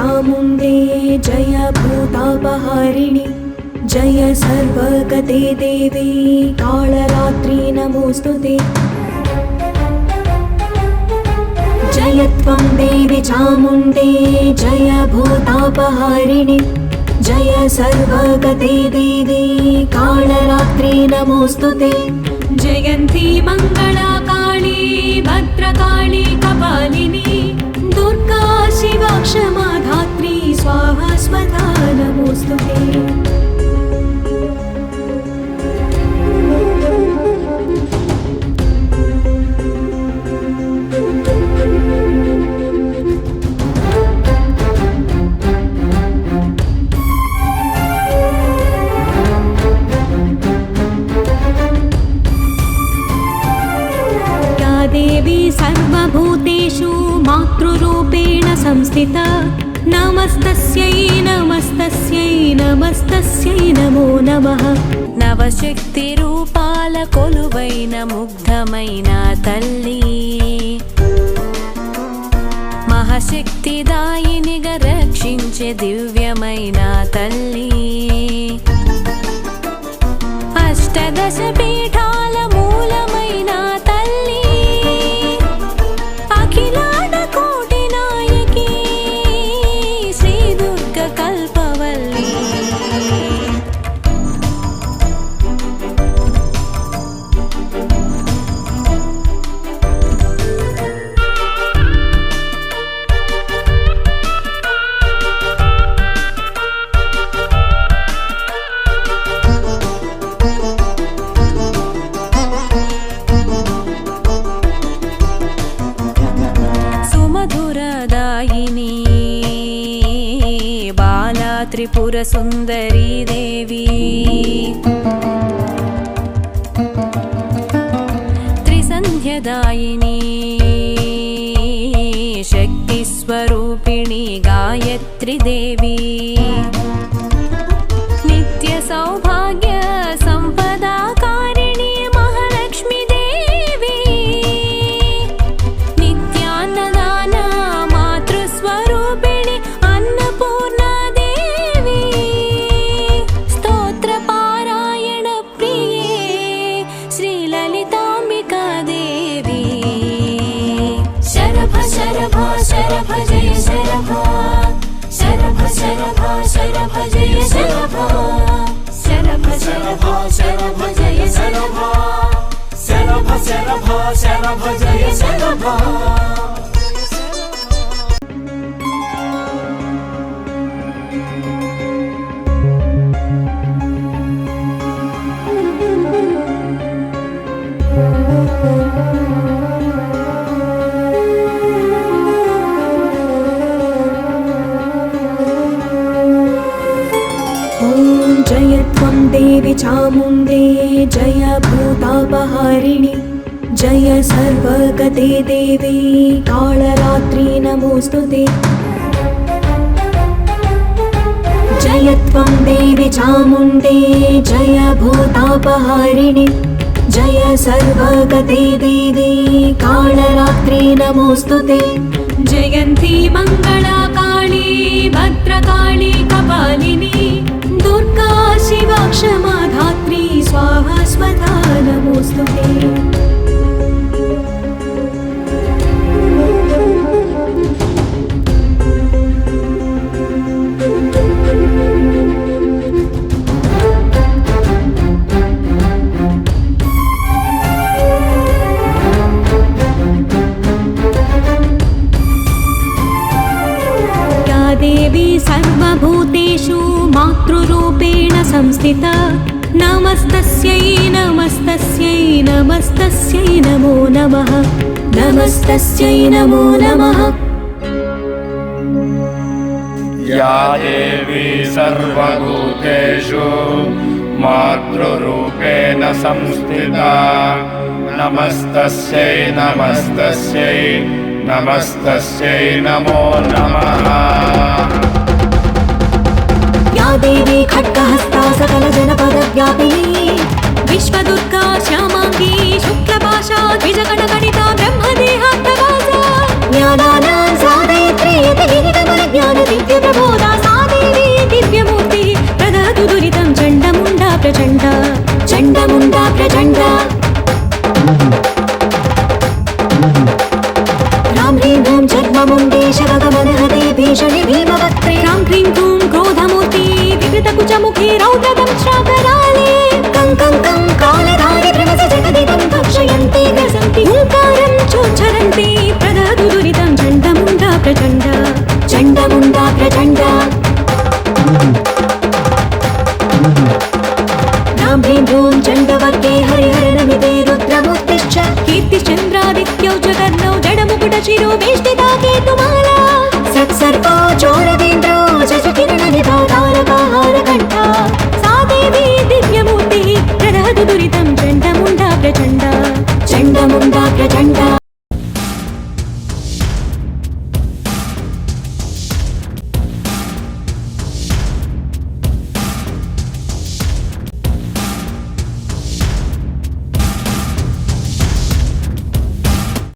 चामुण्डे जय भूतापहारिणि जय सर्वगते देवी कालरात्रि नमोस्तुते। जय त्वं देवी चामुण्डे जय भूतापहारिणि जय सर्वगते देवी कालरात्रि नमोस्तुते। जयन्ती मंगला काली भद्रकाली कपालिनी दुर्गा शिवा क्षमा धात्री स्वाहा स्वधा नमोस्तुते। देवी सर्वभूतेषु मातृरूपेण संस्थिता नमस्तस्यै नमस्तस्यै नमस्तस्यै नमो नमः। नवशक्ति रूपाल कोलुवैन मुग्धमैन तल्ली महाशक्तिदायिनिगा रक्षिंचे दिव्यमैन तल्ली अष्टदश पीठाल मूलमैन त्रिपुर सुंदरी देवी त्रिसंध्यदायिनी शक्ति स्वरूपिणी गायत्री देवी नित्य सौभाग्य संपदा कारिणी महालक्ष्मी देवी नित्यान्नदान मातृस्वरूपिणी अन्नपूर्णा शरभ जय शरभ शरभ शरभ शरभ जय शरभ शरभ शरभ शरभ जय शरभ शरभ शरभ शरभ जय शरभ। जय त्वं देवी चामुण्डे जय भूतापहारिणि जय सर्वगते देवी कालरात्रि नमोस्तुते। जय त्वं देवी चामुण्डे जय भूतापहारिणि जय सर्वगते देवी कालरात्रि नमोस्तुते। जयन्ती मंगला काली भद्रकाली कपालिनी दुर्गा शिवा क्षमा धात्री स्वाहा स्वधा नमोस्तुते। देवी सर्वभूतेषु मातृरूपेण संस्थिता नमस्तस्यै नमस्तस्यै नमस्तस्यै नमो नमः नमस्तस्यै नमो नमः। या देवी सर्वभूतेषु मातृरूपेण संस्थिता नमस्तस्यै नमस्तस्यै नमस्तस्यै नमो नमः। या देवी खड्गहस्ता सकल जनपद व्यापिनी विश्वदुर्गा श्यामांगी शुक्लपाशा द्विजगणगणिता ब्रह्मदेहान्तवासा ज्ञानानां साधयित्री ज्ञानदिव्य ब्राह्मीन्द्रों चण्डवर्गे हरिहरनमिते रुद्रमुत्तिष्ठ कीर्तिश्चन्द्रादित्यौ च कर्णौ जडमुकुटशिरो वेष्टिता केतुमाला सत्सर्पो चोरवेन्द्रो जजकिरणनिभा तारकाहारकण्ठा सा देवी दिव्यमूर्तिः प्रदहतु दुरितं चण्डमुण्डा प्रचण्डा